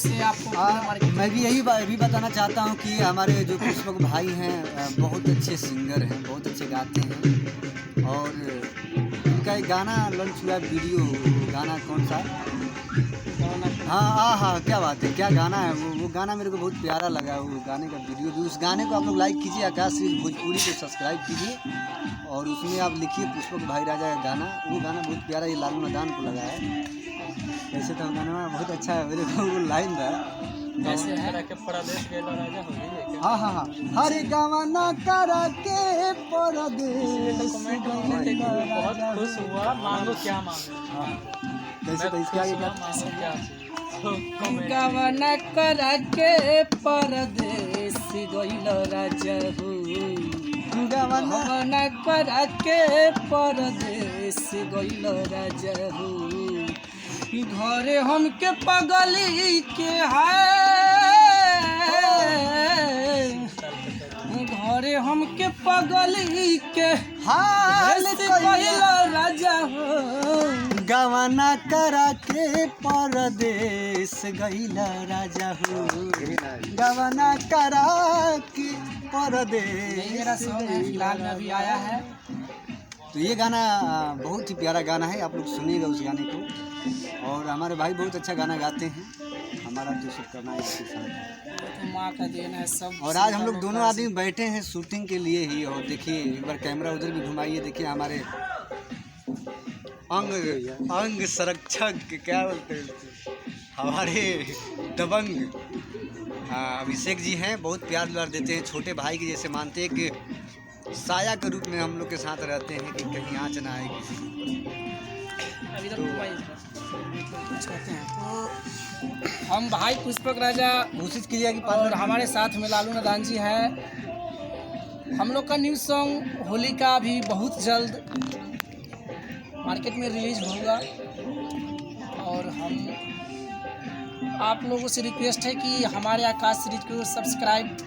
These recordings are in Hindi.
जिससे आपको मैं भी भी बताना चाहता हूँ कि हमारे जो पुष्पक भाई हैं बहुत अच्छे सिंगर हैं, बहुत अच्छे गाते हैं। और उनका एक गाना लॉन्च हुआ वीडियो, गाना कौन सा? हाँ, क्या बात है, क्या गाना है वो गाना मेरे को बहुत प्यारा लगा। वो गाने का वीडियो भी, उस गाने को आप लोग लाइक कीजिए, आकाश सीरीज भोजपुरी को सब्सक्राइब कीजिए और उसमें आप लिखिए पुष्पक भाई राजा का गाना। वो गाना बहुत प्यारा, ये लालू मैदान को लगा है। वैसे तो गाना बहुत अच्छा है, मेरे को वो लाइन था कैसे है हाँ हरे गवाना करा के परदेस बहुत खुश हुआ, मांगो क्या मांगो। कैसे तो इसके आगे गवाना करा के परदेस गइल राजा हो, गवाना करा के परदेस गइल राजा हो, घरे हमके पगली के है, घरे हमके पगली के हाल गइल राजा हो, गवाना करा के परदेस गइल राजा हो, गवाना करा के परदेस। मेरा सॉन्ग है, फिलहाल में अभी आया है। तो ये गाना बहुत ही प्यारा गाना है, आप लोग सुनिएगा उस गाने को। और हमारे भाई बहुत अच्छा गाना गाते हैं, हमारा तो सब करना है इसके साथ, तो माँ का देना है सब। और आज हम लोग दोनों आदमी बैठे हैं शूटिंग के लिए ही। और देखिए एक बार कैमरा उधर भी घुमाइए, देखिए हमारे अंग संरक्षक क्या बोलते हैं, हमारे दबंग अभिषेक जी हैं। बहुत प्यार दुलार देते हैं, छोटे भाई के जैसे मानते हैं कि साया के रूप में हम लोग के साथ रहते हैं कि कहीं आँच ना आए किसी तो हम भाई पुष्पक राजा कोशिश कीजिए कि और हमारे साथ में लालू मैदान जी हैं। हम लोग का न्यू सॉन्ग होली का भी बहुत जल्द मार्केट में रिलीज होगा। और हम आप लोगों से रिक्वेस्ट है कि हमारे आकाश सीरीज को सब्सक्राइब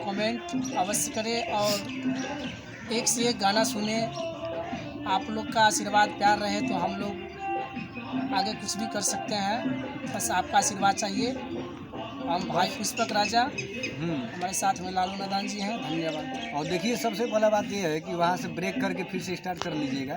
कमेंट अवश्य करें और एक से एक गाना सुने। आप लोग का आशीर्वाद प्यार रहे तो हम लोग आगे कुछ भी कर सकते हैं, बस आपका आशीर्वाद चाहिए। हम भाई पुष्पक राजा, हमारे साथ में लालू मैदान जी हैं। धन्यवाद। और देखिए सबसे पहला बात यह है कि वहाँ से ब्रेक करके फिर से स्टार्ट कर लीजिएगा।